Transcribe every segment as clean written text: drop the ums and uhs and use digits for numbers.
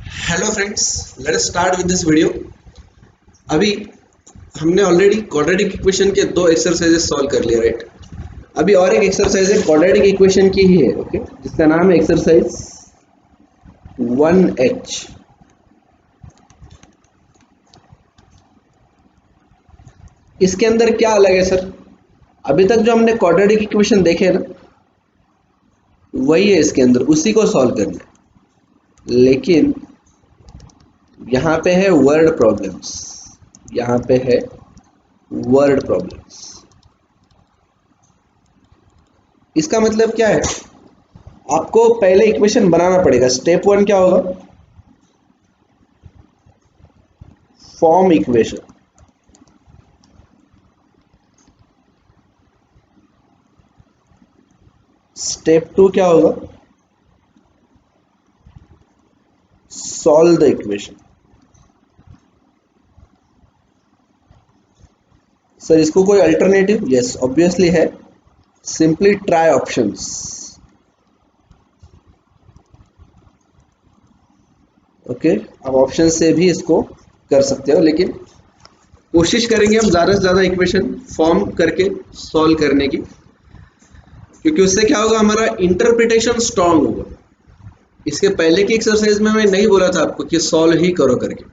Hello friends, let us start with this video. अभी हमने already quadratic equation के दो एक्सरसाइजेस सॉल्व कर लिए, राइट। अभी और एक एक्सरसाइज है क्वाड्रेटिक इक्वेशन की ही है, ओके, जिसका नाम है एक्सरसाइज 1H। इसके अंदर क्या अलग है सर? अभी तक जो हमने क्वाड्रेटिक इक्वेशन देखे ना, वही है इसके अंदर, उसी को सॉल्व करना है। लेकिन यहाँ पे है वर्ड प्रॉब्लम्स, यहाँ पे है वर्ड प्रॉब्लम्स। इसका मतलब क्या है? आपको पहले इक्वेशन बनाना पड़ेगा। स्टेप 1 क्या होगा? Form equation. स्टेप 2 क्या होगा? Solve the equation. सर इसको कोई अल्टरनेटिव? यस, ऑब्वियसली है। Simply try options. ओके, आप ऑप्शन से भी इसको कर सकते हो, लेकिन कोशिश करेंगे हम ज़्यादा से ज़्यादा इक्वेशन फॉर्म करके सॉल्व करने की, क्योंकि उससे क्या होगा, हमारा इंटरप्रिटेशन स्ट्रांग होगा। इसके पहले की एक्सरसाइज में मैं नहीं बोला था आपको कि सॉल्व ही करो करके,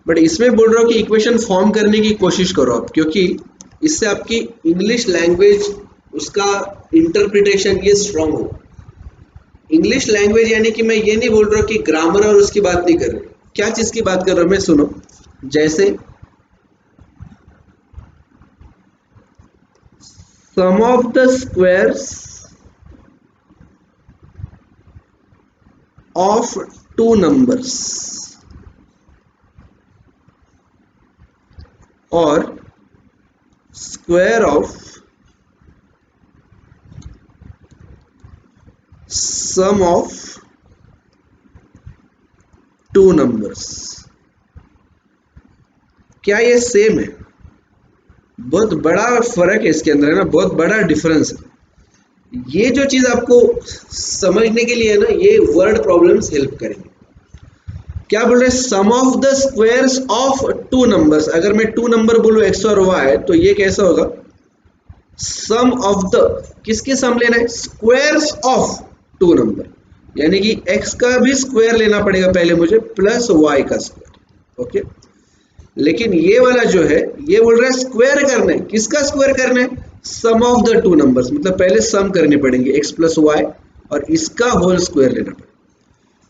बट इसमें बोल रहा हूँ कि इक्वेशन फॉर्म करने की कोशिश करो आप, क्योंकि इससे आपकी इंग्लिश लैंग्वेज, उसका इंटरप्रिटेशन ये स्ट्रांग होगा। इंग्लिश लैंग्वेज यानी कि मैं ये नहीं बोल रहा हूँ कि ग्रामर और उसकी बात नहीं कर रहा हूँ। क्या चीज़ की बात कर रहा हूँ मैं, सुनो। जैसे sum of the squares of two numbers और square of sum of two numbers, क्या ये सेम है? बहुत बड़ा फर्क है इसके अंदर, है ना, बहुत बड़ा डिफरेंस है। ये जो चीज आपको समझने के लिए है ना, ये वर्ड प्रॉब्लम्स हेल्प करेंगे। क्या बोल रहे हैं? Sum of the squares of two numbers. अगर मैं टू नंबर बोलूं एक्स और वाई, तो ये कैसा होगा? सम ऑफ द, किसकी सम लेना है? स्क्वायर्स ऑफ टू नंबर, यानी कि एक्स का भी स्क्वायर लेना पड़ेगा पहले मुझे, प्लस वाई का स्क्वायर। ओके, लेकिन ये वाला जो है, ये बोल रहा है स्क्वायर करना है। किसका स्क्वायर करना है? सम ऑफ द टू नंबर्स, मतलब पहले सम करने पड़ेंगे एक्स प्लस वाई, और इसका होल स्क्वायर लेना पड़ेगा।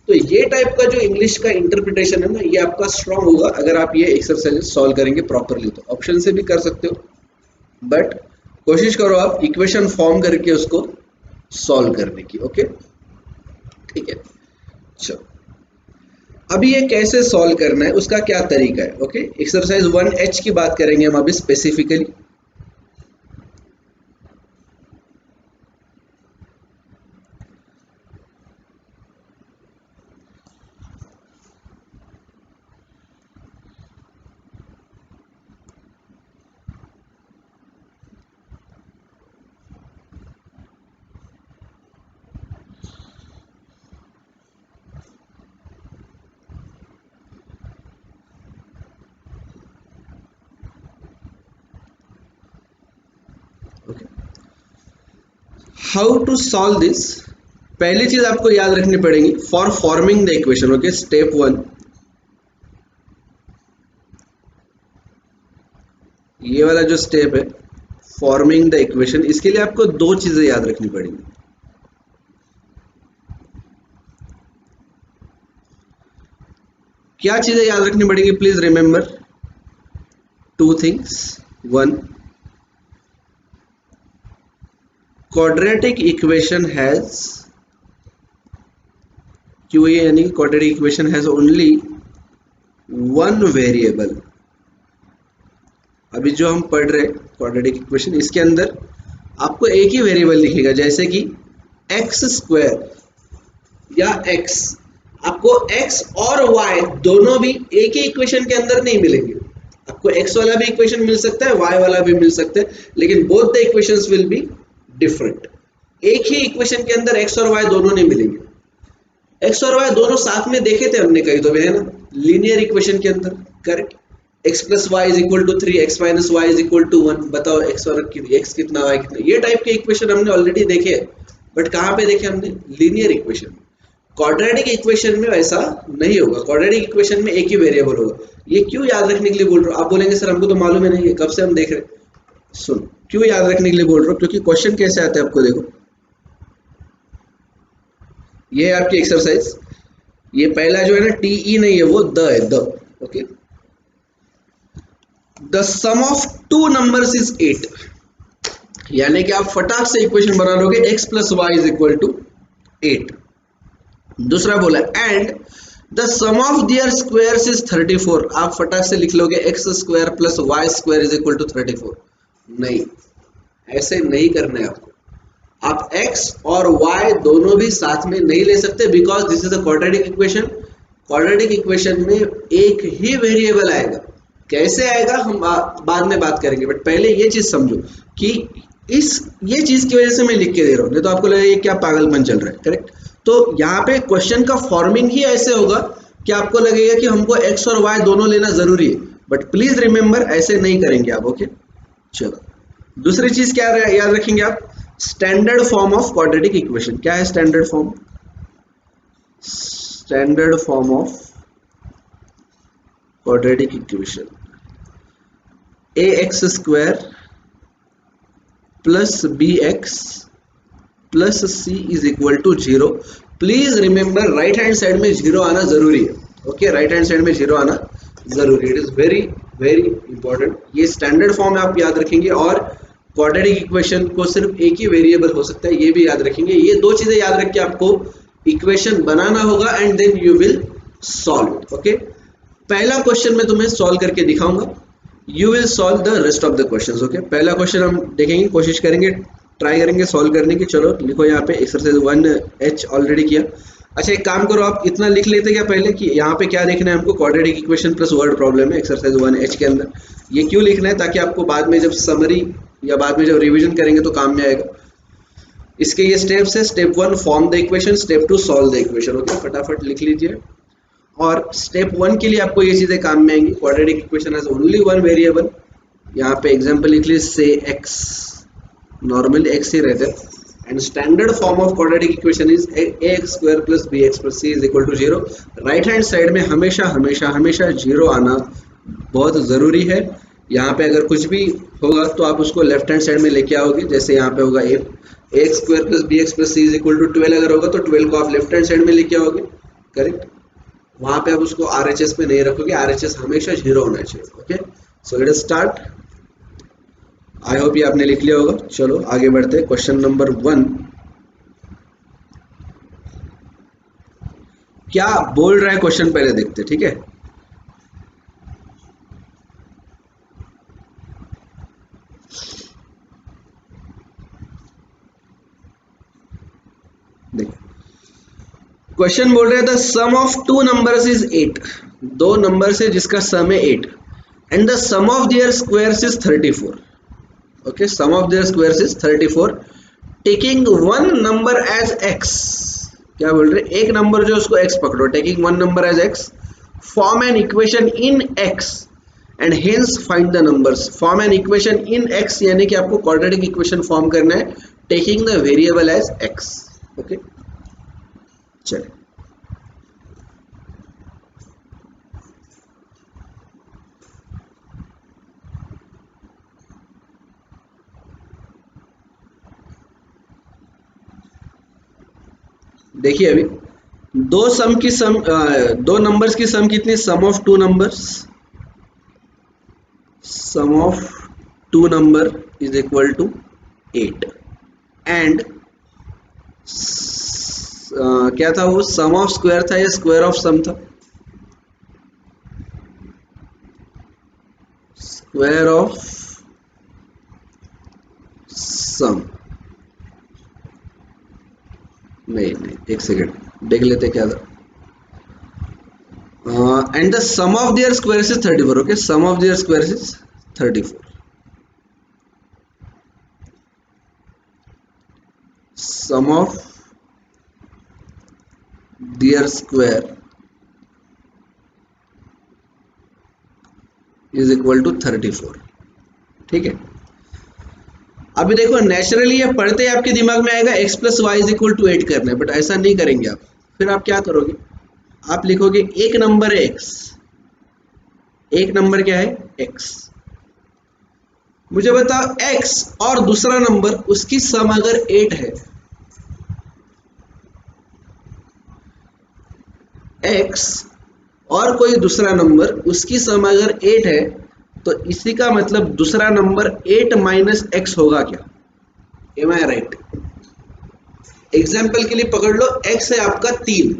तो ये टाइप का जो इंग्लिश का इंटरप्रिटेशन है ना, ये आपका स्ट्रांग होगा अगर आप ये एक्सरसाइज सॉल्व करेंगे प्रॉपरली। तो ऑप्शन से भी कर सकते हो, बट कोशिश करो आप इक्वेशन फॉर्म करके उसको सॉल्व करने की। ओके, ठीक है, चलो। अभी ये कैसे सॉल्व करना है, उसका क्या तरीका है? ओके, एक्सरसाइज 1H की बात करेंगे हम अभी specifically. Okay, how to solve this? पहली चीज आपको याद रखनी पड़ेगी for forming the equation. Okay, step 1, ये वाला जो स्टेप है फॉर्मिंग द इक्वेशन, इसके लिए आपको दो चीजें याद रखनी पड़ेंगी। क्या चीजें याद रखनी पड़ेंगी? Please remember two things. One, quadratic equation has, क्यों ये, यानी quadratic equation has only one variable। अभी जो हम पढ़ रहे क्वाड्रेटिक इक्वेशन, इसके अंदर आपको एक ही वेरिएबल दिखेगा, जैसे कि एक्स स्क्वायर या एक्स। आपको एक्स और वाई दोनों भी एक ही इक्वेशन के अंदर नहीं मिलेंगे। आपको एक्स वाला भी इक्वेशन मिल सकता है, वाई वाला भी मिल सकता है, लेकिन both the equations will be different. एक ही इक्वेशन के अंदर एक्स और वाई दोनों नहीं मिलेंगे। एक्स और वाई दोनों साथ में देखे थे हमने कहीं तो भी, है ना, लीनियर इक्वेशन के अंदर, correct. X plus y is equal to 3, x minus y is equal to 1, बताओ एक्स और एक्स कितना वाई कितना, ये टाइप के इक्वेशन हमने ऑलरेडी देखे। बट कहाँ पे देखे हमने? Linear equation. क्वाड्रेटिक इक्वेशन में वैसा नहीं होगा, क्वाड्रेटिक इक्वेशन में एक ही वेरिएबल होगा। ये क्यों याद रखने के लिए बोल रहा हूँ? आप बोलेंगे सर हमको तो मालूम है, नहीं है, कब से हम देख रहे हैं। सुन, क्यों याद रखने के लिए बोल रहा हूँ, क्योंकि क्वेश्चन कैसे आते हैं आपको देखो। ये है आपकी एक्सरसाइज, ये पहला जो है ना टी नहीं है, वो द है, the. Okay, the sum of two numbers is 8, यानी कि आप फटाक से इक्वेशन बना लोगे x plus y is equal to 8। दूसरा बोला and the sum of their squares is 34, आप फटाक से लिख लोगे x square plus y square is equal to 34। नहीं, ऐसे नहीं करना है आपको। आप x और y दोनों भी साथ में नहीं ले सकते, because this is a quadratic equation. Quadratic equation में एक ही वेरिएबल आएगा। कैसे आएगा हम बाद में बात करेंगे, बट पहले ये चीज समझो कि इस ये चीज की वजह से मैं लिख के दे रहा हूँ, नहीं तो आपको लगेगा ये क्या पागलपन चल रहा है, करेक्ट। तो यहाँ पे क्वेश्चन का फॉर्मिंग ही ऐसे होगा कि आपको लगेगा कि हमको x और y दोनों लेना जरूरी है, बट प्लीज रिमेंबर ऐसे नहीं करेंगे आप। ओके, चलो दूसरी चीज क्या याद रखेंगे आप? Standard form of quadratic equation. क्या है standard form? Standard form of quadratic equation, a x square plus b x plus c is equal to 0। Please remember right hand side में 0 आना जरूरी है। ओके, राइट हैंड साइड में 0 आना जरूरी, it is very very important. ये standard form आप याद रखेंगे, और क्वाड्रेटिक इक्वेशन को सिर्फ एक ही वेरिएबल हो सकता है, ये भी याद रखेंगे। ये दो चीजें याद रख के आपको इक्वेशन बनाना होगा and then you will solve it. Okay, पहला क्वेश्चन मैं तुम्हें सॉल्व करके दिखाऊंगा, you will solve the rest of the questions. Okay, पहला क्वेश्चन हम देखेंगे, कोशिश करेंगे, ट्राई करेंगे सॉल्व करने की। चलो लिखो यहाँ पे एक्सरसाइज 1H ऑलरेडी किया। अच्छा एक काम करो, आप इतना लिख लेते क्या पहले कि यहाँ पे क्या देखना है हमको? Quadratic equation plus word problem है एक्सरसाइज 1H के अंदर। ये क्यों लिखना है? ताकि आपको बाद में जब समरी या बाद में जब रिविजन करेंगे तो काम में आएगा। इसके ये स्टेप्स है, step 1 form the equation, step 2 solve the equation. Okay, फटाफट लिख लीजिए। और स्टेप 1 के लिए आपको ये चीजें काम में आएंगी। Quadratic equation has only one variable, यहाँ पे एग्जांपल लिख लीजिए से x, नॉर्मली x ही रहता है। And standard form of quadratic equation is ax square plus bx plus c is equal to 0। Right hand side में हमेशा हमेशा हमेशा 0 आना बहुत ज़रूरी है। यहाँ पे अगर कुछ भी होगा तो आप उसको लेफ्ट हैंड साइड में लेके आओगे, जैसे यहाँ पे होगा ax square plus bx plus c is equal to 12, अगर होगा तो 12 को आप लेफ्ट हैंड साइड में लेके आओगे, करेक्ट। वहां पे आप उसको RHS पे नहीं रखोगे, RHS हमेशा 0 होना चाहिए। Okay, so let us start. I hope ये आपने लिख लिया होगा। चलो आगे बढ़ते हैं, क्वेश्चन नंबर 1 क्या बोल रहा है क्वेश्चन पहले देखते, ठीक है। देखो क्वेश्चन बोल रहा है the sum of two numbers is 8, दो नंबर से जिसका सम है 8, and the sum of their squares is 34। Okay, sum of their squares is 34, taking one number as x। क्या बोल रहे? एक नंबर जो उसको x पकड़ो, taking one number as x, form an equation in x and hence find the numbers. Form an equation in x यानी कि आपको क्वाड्रेटिक इक्वेशन फॉर्म करना है taking the variable as x। Okay, चलिए देखिए, अभी दो नंबर्स की सम कितनी? Sum of two numbers, sum of two number is equal to 8 and क्या था वो? सम ऑफ स्क्वायर था या स्क्वायर ऑफ सम था? Square of sum. नहीं नहीं, एक सेकेंड देख लेते क्या था। And the sum of their square is 34। Okay, sum of their square is 34, sum of their square is equal to 34। ठीक है, अभी देखो नेचुरली ये पढ़ते ही आपके दिमाग में आएगा x plus y is equal to 8 करना है, बट ऐसा नहीं करेंगे आप। फिर आप क्या करोगे, आप लिखोगे एक नंबर है x, एक नंबर क्या है x, मुझे बताओ x और दूसरा नंबर उसकी सम अगर 8 है, x और कोई दूसरा नंबर उसकी सम अगर 8 है, तो इसी का मतलब दूसरा नंबर 8 माइनस एक्स होगा क्या? एम आई राइट? एग्जाम्पल के लिए पकड़ लो, x है आपका 3,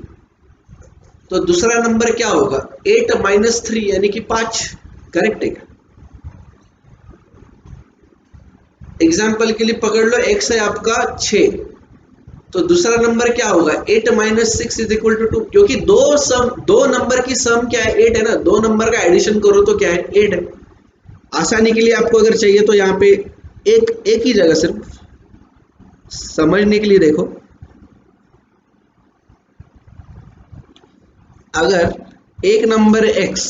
तो दूसरा नंबर क्या होगा 8 माइनस 3 यानी कि 5। करेक्ट है क्या? एग्जाम्पल के लिए पकड़ लो, x है आपका 6, तो दूसरा नंबर क्या होगा 8 माइनस 6 इज इक्वल टू 2, क्योंकि दो नंबर की सम क्या है 8 है ना, दो नंबर का एडिशन करो तो क्या है 8 है। आसानी के लिए आपको अगर चाहिए तो यहाँ पे एक ही जगह सिर्फ समझने के लिए देखो, अगर एक नंबर है x,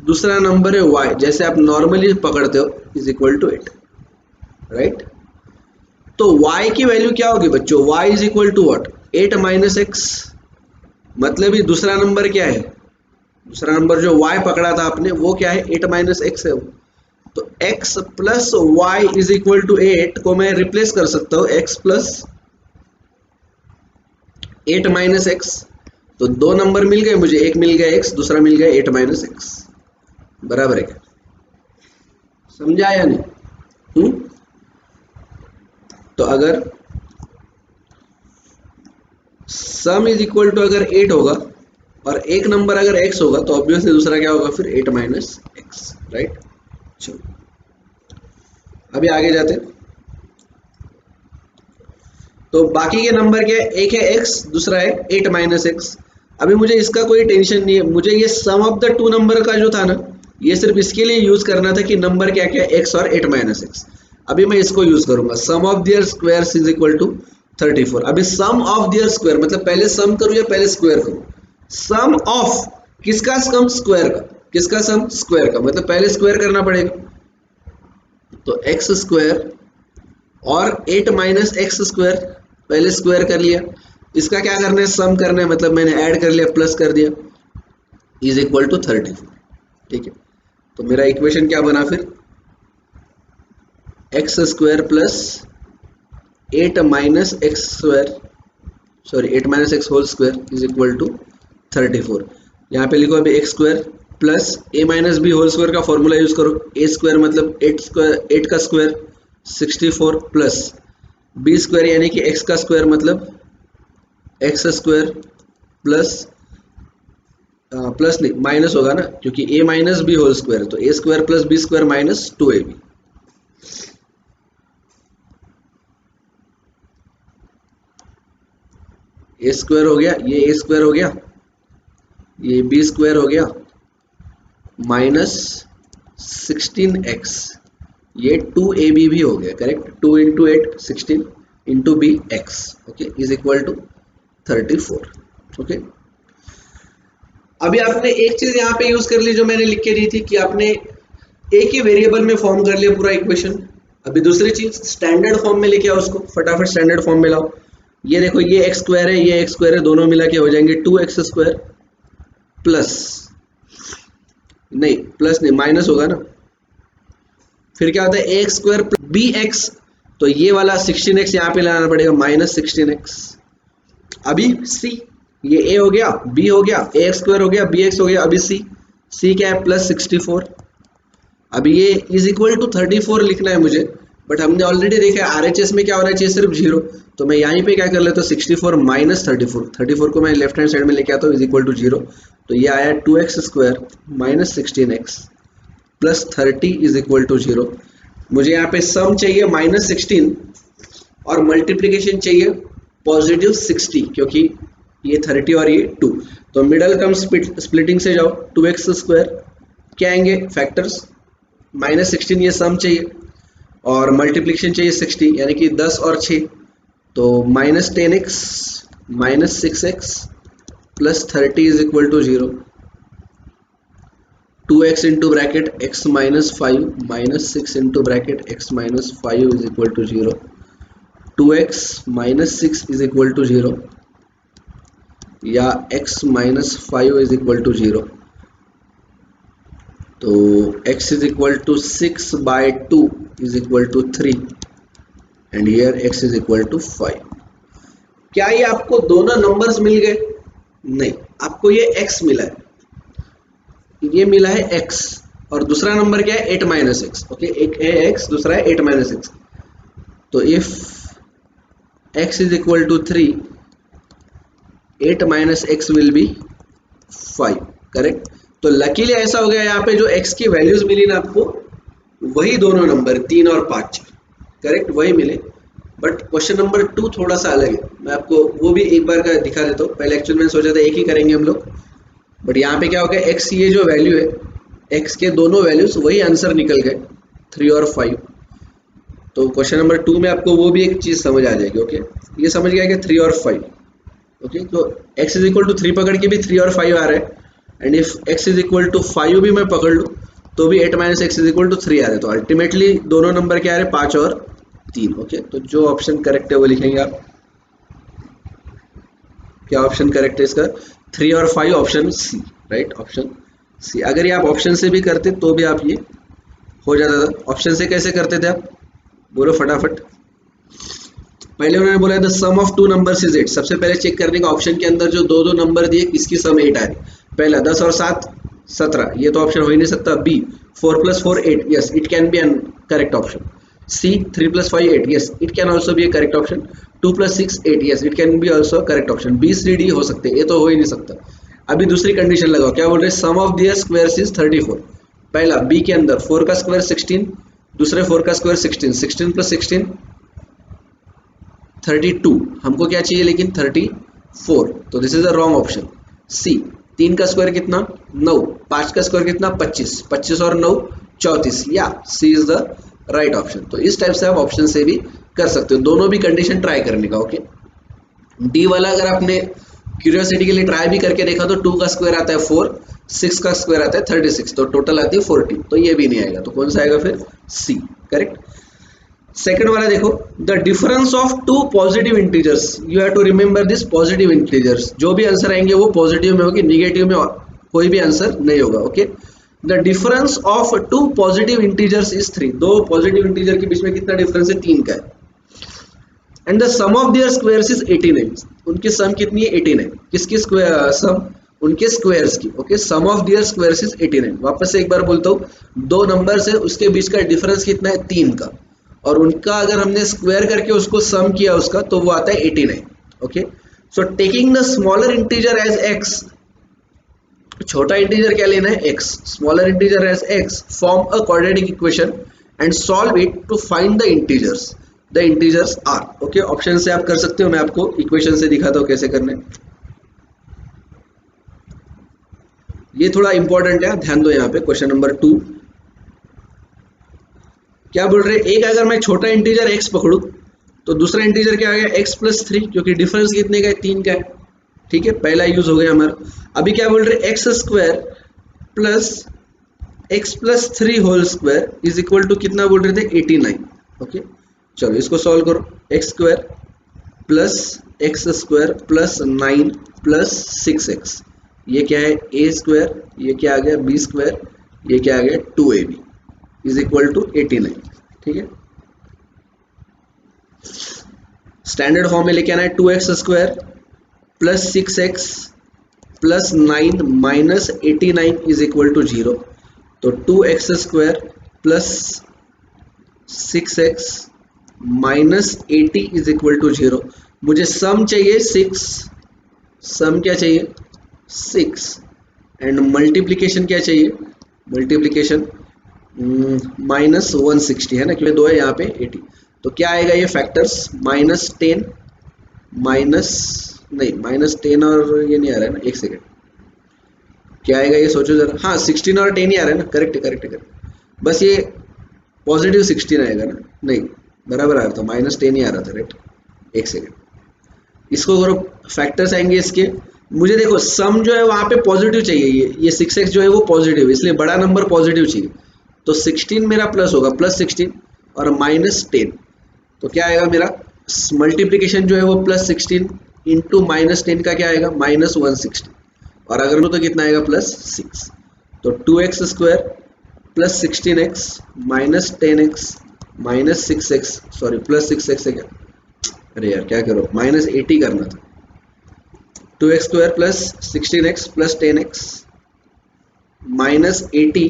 दूसरा नंबर है y, जैसे आप नॉर्मली पकड़ते हो, इज इक्वल टू 8, राइट? तो y की वैल्यू क्या होगी बच्चों, y is equal to what 8 minus x, मतलब ये दूसरा नंबर क्या है, दूसरा नंबर जो y पकड़ा था आपने वो क्या है 8 माइनस एक्स है वो। तो x plus y is equal to 8 को मैं रिप्लेस कर सकता हूँ x प्लस 8 माइनस एक्स, तो दो नंबर मिल गए मुझे, एक मिल गया x, दूसरा मिल गया 8 माइनस एक्स, बराबर है क्या? समझा या नहीं? तो अगर सम इज इक्वल टू अगर 8 होगा और एक नंबर अगर x होगा, तो ऑब्वियसली दूसरा क्या होगा फिर 8 माइनस एक्स, राइट? चलो अभी आगे जाते हैं। तो बाकी के नंबर क्या है, एक है x, दूसरा है 8 माइनस एक्स। अभी मुझे इसका कोई टेंशन नहीं है, मुझे ये सम ऑफ द टू नंबर का जो था ना, ये सिर्फ इसके लिए यूज करना था कि नंबर क्या क्या है x और 8 माइनस एक्स। अभी मैं इसको यूज करूंगा, sum of their squares is equal to 34। अभी सम ऑफ देयर स्क्वायर मतलब पहले सम करूं या पहले स्क्वायर करूं? सम ऑफ किसका सम, स्क्वायर का। किसका सम, स्क्वायर का, मतलब पहले स्क्वायर करना पड़ेगा। तो एक्स स्क्वायर और 8 माइनस एक्स स्क्वायर, पहले स्क्वायर कर लिया, इसका क्या करना है सम करना है, मतलब मैंने ऐड कर लिया, प्लस कर दिया, इज इक्वल टू 34। ठीक है, तो मेरा इक्वेशन क्या बना फिर, x square plus 8 minus x square, sorry 8 minus x whole square is equal to 34। यहाँ पे लिखो अभी x square plus a minus B whole square का फॉर्मूला यूज करो, ए स्क्वायर मतलब 8 स्क्वायर, 8 का स्क्वायर 64 प्लस बी स्क्वायर यानी कि एक्स का स्क्वायर मतलब एक्स स्क्वायर प्लस प्लस नहीं माइनस होगा ना, क्योंकि A minus B whole square, तो A square plus B square minus 2ab। A square हो गया, ये ए स्क्वायर हो गया, ये बी स्क्वायर हो गया माइनस 16x, ये 2ab भी हो गया, correct? 2 into 8 16 into b x, okay, is equal to 34। Okay, अभी आपने एक चीज यहाँ पे यूज कर ली जो मैंने लिख के दी थी कि आपने एक ही वेरिएबल में फॉर्म कर लिया पूरा इक्वेशन। अभी दूसरी चीज स्टैंडर्ड फॉर्म में लेके आओ उसको, फटाफट स्टैंडर्ड फॉर्म में लाओ। ये देखो, ये एक्स स्क्वायर है, ये एक्स स्क्वायर है, दोनों मिला के हो जाएंगे 2x स्क्वायर प्लस, नहीं प्लस नहीं माइनस होगा ना, फिर क्या होता है एक्स स्क्वायर बी एक्स, तो ये वाला 16x यहाँ पे लाना पड़ेगा माइनस 16x। अभी सी, ये ए हो गया, बी हो गया, ए एक्स स्क्वायर हो गया, बी एक्स हो गया, अभी सी, सी क्या है प्लस 64। अभी ये इज इक्वल टू 34 लिखना है मुझे, बट हमने ऑलरेडी देखा है आरएचएस में क्या होना चाहिए सिर्फ 0, तो मैं यहीं पे क्या कर लेता हूँ 64 माइनस 34 को मैं लेफ्ट हैंड साइड में लेके आता हूँ इज इक्वल टू 0, तो ये आया 2x square minus 16x plus 30 is equal to 0। मुझे यहाँ पे सम चाहिए माइनस 16 और मल्टीप्लीकेशन चाहिए पॉजिटिव 60, क्योंकि ये 30 और ये 2, तो मिडल टर्म स्प्लिटिंग से जाओ, 2x स्क्वायर क्या आएंगे फैक्टर्स, माइनस 16 ये सम चाहिए और मल्टीप्लिकेशन चाहिए 60, यानी कि 10 और 6, तो minus 10x minus 6x plus 30 is equal to 0, 2x into bracket x minus 5 minus 6 into bracket x minus 5 is equal to 0, 2x minus 6 is equal to 0 या x minus 5 is equal to 0। तो x is equal to 6 by 2 is equal to 3 and here x is equal to 5। क्या ये आपको दोनों numbers मिल गए? नहीं, आपको ये x मिला है, ये मिला है x और दूसरा नंबर क्या है 8 माइनस एक्स। ओके, एक है x, दूसरा है 8 माइनस एक्स। तो if x is equal to 3, 8 minus x will be 5, correct. तो लकीली ऐसा हो गया यहाँ पे जो x की वैल्यूज मिली ना आपको, वही दोनों नंबर 3 और 5, करेक्ट, वही मिले। बट क्वेश्चन नंबर 2 थोड़ा सा अलग है, मैं आपको वो भी एक बार का दिखा देता हूँ। पहले एक्चुअली मैंने सोचा था एक ही करेंगे हम लोग, बट यहाँ पे क्या हो गया, x ये जो वैल्यू है, x के दोनों वैल्यूज वही आंसर निकल गए 3 और 5। तो क्वेश्चन नंबर 2 में आपको वो भी एक चीज समझ आ जाएगी। ओके, ये समझ गया कि 3 और 5। ओके, तो x इज इक्वल टू 3 पकड़ के भी 3 और 5 आ रहा है, and if x is equal to 5 भी मैं पकड़ लूँ तो भी 8 minus x is equal to 3 आ रहा है। तो अल्टीमेटली दोनों नंबर क्या आ रहे हैं, 5 और 3। ओके, तो जो ऑप्शन करेक्ट है वो लिखेंगे आप। क्या ऑप्शन करेक्ट है इसका? 3 और 5, option C, right, option C. अगर ये आप ऑप्शन से भी करते तो भी आप ये हो जाता था। ऑप्शन से कैसे करते थे आप, बोलो फटाफट। पहले उन्होंने बोला the sum of two numbers is 8। सबसे पहले चेक करने का ऑप्शन के अंदर जो दो दो नंबर दिए किसकी सम 8 आ रही। पहला 10 और 7 17, ये तो ऑप्शन हो ही नहीं सकता। B 4 + 4 8, yes it can be an correct option. C 3 + 5 8, yes it can also be a correct option. 2 + 6 8, yes it can be also correct option. B C D हो सकते हैं, ये तो हो ही नहीं सकता। अभी दूसरी कंडीशन लगाओ, क्या बोल रहे हैं, sum of their squares is 34। पहला बी के अंदर 4 का स्क्वायर 16, दूसरे 4 का स्क्वायर 16, 16 + 16 32, हमको क्या चाहिए लेकिन 34, तो this is a wrong option. C 3 का स्क्वायर कितना 9, 5 का स्क्वायर कितना 25, 25 और 9 34, या सी इज द राइट ऑप्शन। तो इस टाइप से आप ऑप्शन से भी कर सकते हो, दोनों भी कंडीशन ट्राई करने का। ओके, डी वाला अगर आपने क्यूरियोसिटी के लिए ट्राई भी करके देखा तो 2 का स्क्वायर आता है 4, 6 का स्क्वायर आता है 36, तो टोटल आती है 40, तो ये भी नहीं आएगा। तो कौन सा आएगा फिर? सी, करेक्ट। सेकंड वाला देखो, the difference of two positive integers, you have to remember this positive integers. जो भी आंसर आएंगे वो पॉजिटिव में होगी, निगेटिव में कोई भी आंसर नहीं होगा। Okay, the difference of two positive integers is 3। दो पॉजिटिव इंटीजर के बीच में कितना डिफरेंस है? 3 का है। And the sum of their squares is 89। उनकी सम कितनी है? 89। किसकी स्क्वायर सम? उनके स्क्वायर्स की। Okay, sum of their squares is 89। वापस से एक बार बोलता हूँ, दो नंबर्स है, उसके बीच का डिफरेंस कितना है? 3 का, और उनका अगर हमने स्क्वायर करके उसको सम किया उसका, तो वो आता है 89। Okay, so taking the smaller integer as x, छोटा इंटीजर क्या लेना है? x, smaller integer as x, form a quadratic equation and solve it to find the integers. The integers are. Okay, option से आप कर सकते हो, मैं आपको इक्वेशन से दिखाता हूँ कैसे करना है। ये थोड़ा इंपॉर्टेंट है, ध्यान दो यहाँ पे। क्वेश्चन नंबर 2 क्या बोल रहे हैं, एक अगर मैं छोटा इंटीजर x पकड़ू तो दूसरा इंटीजर क्या आ गया? x + 3, क्योंकि डिफरेंस कितने का है? 3 का है। ठीक है, पहला यूज हो गया हमारा। अभी क्या बोल रहे, x² plus x + 3 whole square is equal to कितना बोल रहे थे? 89। ओके, चलो इसको सॉल्व करो। x² plus x² plus 9 plus 6x, ये क्या है? a², ये क्या आ गया? b², ये क्या आ गया? 2ab is equal to 89। ठीक है, स्टैंडर्ड फॉर्म में लेके आना है। 2x² plus 6x plus 9 minus 89 is equal to 0। तो 2x² plus 6x minus 80 is equal to 0। मुझे सम चाहिए 6, सम क्या चाहिए? 6, एंड मल्टीप्लीकेशन क्या चाहिए? मल्टीप्लीकेशन माइनस 160 है ना, क्योंकि 2 है यहाँ पे 80। तो क्या आएगा ये फैक्टर्स? -10 माइनस नहीं -10 और ये नहीं आ रहा है ना, एक सेकेंड, क्या आएगा ये सोचो जरा। हाँ, 16 और 10 ही आ रहा है ना, करेक्ट करेक्ट करेक्ट। बस ये पॉजिटिव 16 आएगा ना, नहीं बराबर आ रहा था, -10 ही आ रहा था, राइट। एक सेकेंड, इसको करो, फैक्टर्स आएंगे इसके मुझे देखो सम जो है वहां पे पॉजिटिव चाहिए, ये 6x जो है वो पॉजिटिव, इसलिए बड़ा नंबर पॉजिटिव चाहिए। तो 16 मेरा प्लस होगा, +16 और -10, तो क्या आएगा मेरा मल्टीप्लीकेशन जो है वो +16 इंटू -10 का क्या आएगा -160, और अगर तो कितना आएगा +6। तो 2x² +16x -10x -6x, sorry +6x है क्या, अरे यार क्या करो, -80 करना था। 2x² +16x +10x -80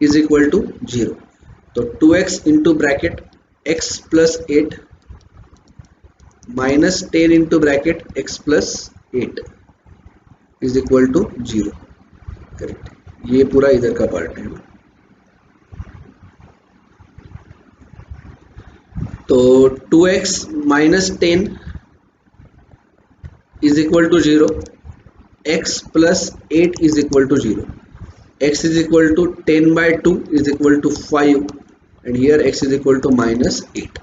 is equal to 0। तो 2x into bracket x +8 -10 into bracket x +8 is equal to 0। Correct, ये पूरा इधर का पार्ट है। तो 2x -10 is equal to 0, x +8 is equal to 0, x is equal to 10/2 is equal to 5 and here x is equal to -8।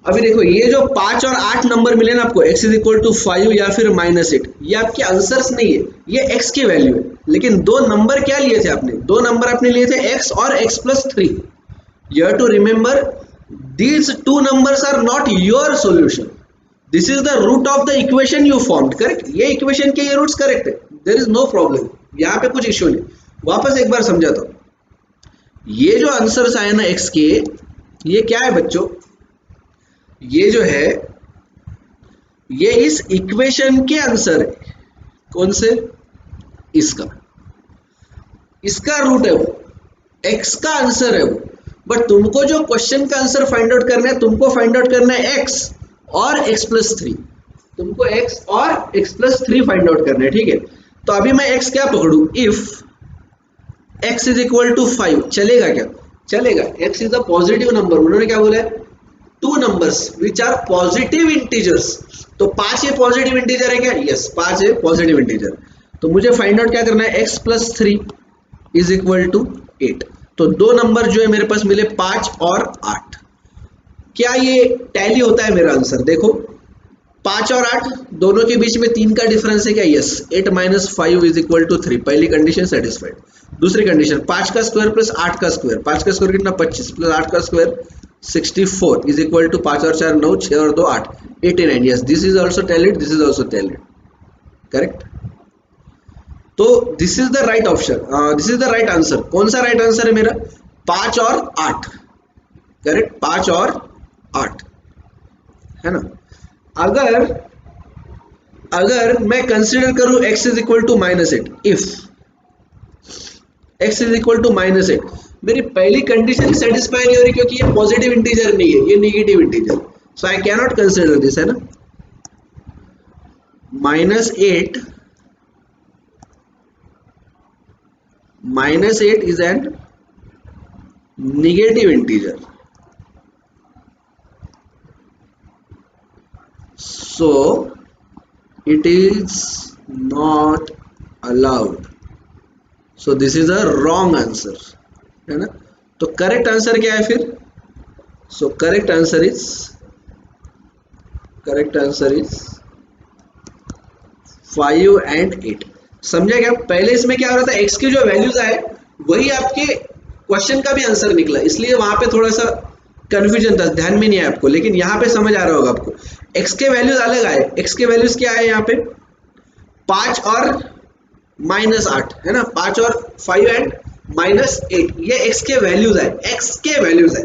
अभी देखो ये जो 5 और 8 नंबर मिले ना आपको, x इज इक्वल टू 5 या फिर -8, ये आपके आंसर्स नहीं है, ये x की वैल्यू है। लेकिन दो नंबर क्या लिए थे आपने, दो नंबर आपने लिए थे x और x +3। You have to remember these two numbers are not your solution. This is the root of the equation you formed, correct? ये इक्वेशन के ये रूट्स करेक्ट है, देयर इज नो प्रॉब्लम, यहाँ पे कुछ इश्यू नहीं। वापस एक बार समझाता हूँ, ये जो आंसर्स आए ना x के, ये क्या है बच्चों, ये जो है ये इस इक्वेशन के आंसर है। कौन से, इसका, इसका रूट है वो, x का आंसर है वो। बट तुमको जो क्वेश्चन का आंसर फाइंड आउट करना है, तुमको फाइंड आउट करना है x और x +3, तुमको x और x +3 फाइंड आउट करना है, ठीक है। तो अभी मैं x क्या पकड़ू, if x is equal to 5, चलेगा क्या, चलेगा, x is a positive number. उन्होंने क्या बोला है, two numbers which are positive integers. तो 5 ये पॉजिटिव इंटीजर है क्या, यस 5 है पॉजिटिव इंटीजर। तो मुझे फाइंड आउट क्या करना है, x +3 इज इक्वल टू 8। तो दो नंबर जो है मेरे पास मिले 5 और 8। क्या ये टैली होता है मेरा आंसर, देखो 5 और 8 दोनों के बीच में 3 का डिफरेंस है क्या, यस 8 - 5 इज इक्वल टू 3, पहली कंडीशन सेटिस्फाइड। दूसरी कंडीशन 5 का स्क्वायर प्लस 8 का स्क्वायर, 5 का स्क्वायर कितना 25 प्लस 8 का स्क्वायर 64 इज इक्वल टू 5 और 4 9, 6 और 2 8, 89, yes this is also valid, this is also valid, correct. तो this is the right option, this is the right answer. कौन सा राइट आंसर है मेरा, 5 और 8, करेक्ट, 5 और 8 है ना। अगर अगर मैं कंसीडर करूं x is equal to -8, if x is equal to -8, मेरी पहली कंडीशन सेटिस्फाई नहीं हो रही, क्योंकि ये पॉजिटिव इंटीजर नहीं है, ये negative integer, so I can not consider this, है ना। -8 is an negative integer, so it is not allowed, so this is a wrong answer, है ना। तो करेक्ट आंसर क्या है फिर, so correct answer is 5 and 8। समझा क्या, पहले इसमें क्या हो रहा था, x की जो वैल्यूज आए वही आपके क्वेश्चन का भी आंसर निकला, इसलिए वहां पे थोड़ा सा कंफ्यूजन था, ध्यान में नहीं आया आपको, लेकिन यहाँ पे समझ आ रहा होगा आपको। x के वैल्यूज अलग आए, x के वैल्यूज क्या आए यहाँ पे 5 और -8, है ना, 5 और 5 एंड -8, ये x के वैल्यूज है, x के वैल्यूज है,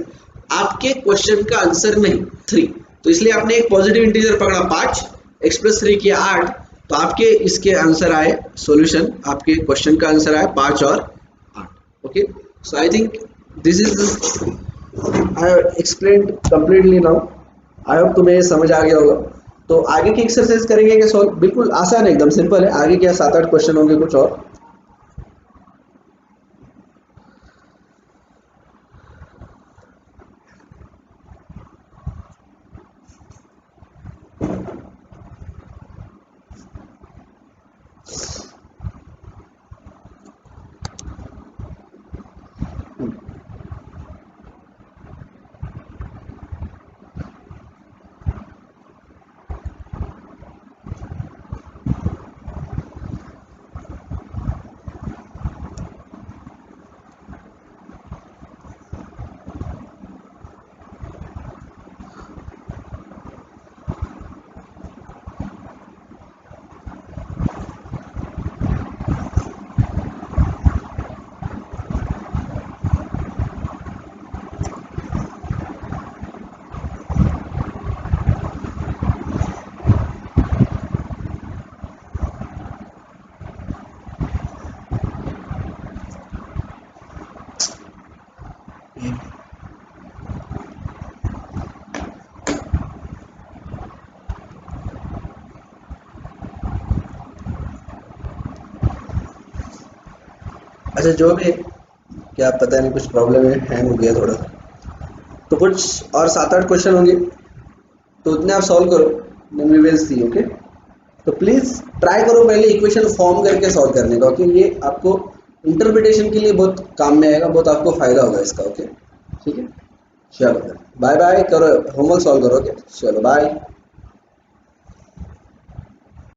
आपके क्वेश्चन का आंसर नहीं 3। तो इसलिए आपने एक पॉजिटिव इंटीजर पकड़ा 5, x +3 किया 8, तो आपके इसके आंसर आए, सॉल्यूशन आपके क्वेश्चन का आंसर आया 5 और 8। Okay, so I think this is I have explained completely now, I hope तुम्हें समझ आ गया होगा। तो आगे की एक्सरसाइज करेंगे क्या सॉल्व, बिल्कुल आसान है, एकदम सिंपल है। आगे क्या 7-8 क्वेश्चन होंगे कुछ और। अच्छा जो भी है, क्या पता नहीं कुछ प्रॉब्लम है, हैंग हो गया थोड़ा। तो कुछ और 7-8 क्वेश्चन होंगे, तो उतने आप सॉल्व करो, then we will see. Okay, तो प्लीज़ ट्राई करो पहले इक्वेशन फॉर्म करके सॉल्व करने का। ओके, ये आपको इंटरप्रिटेशन के लिए बहुत काम में आएगा, बहुत आपको फायदा होगा इसका। ओके, ठीक है, चलो बाय बाय, करो होमवर्क सॉल्व करो। ओके, चलो बाय।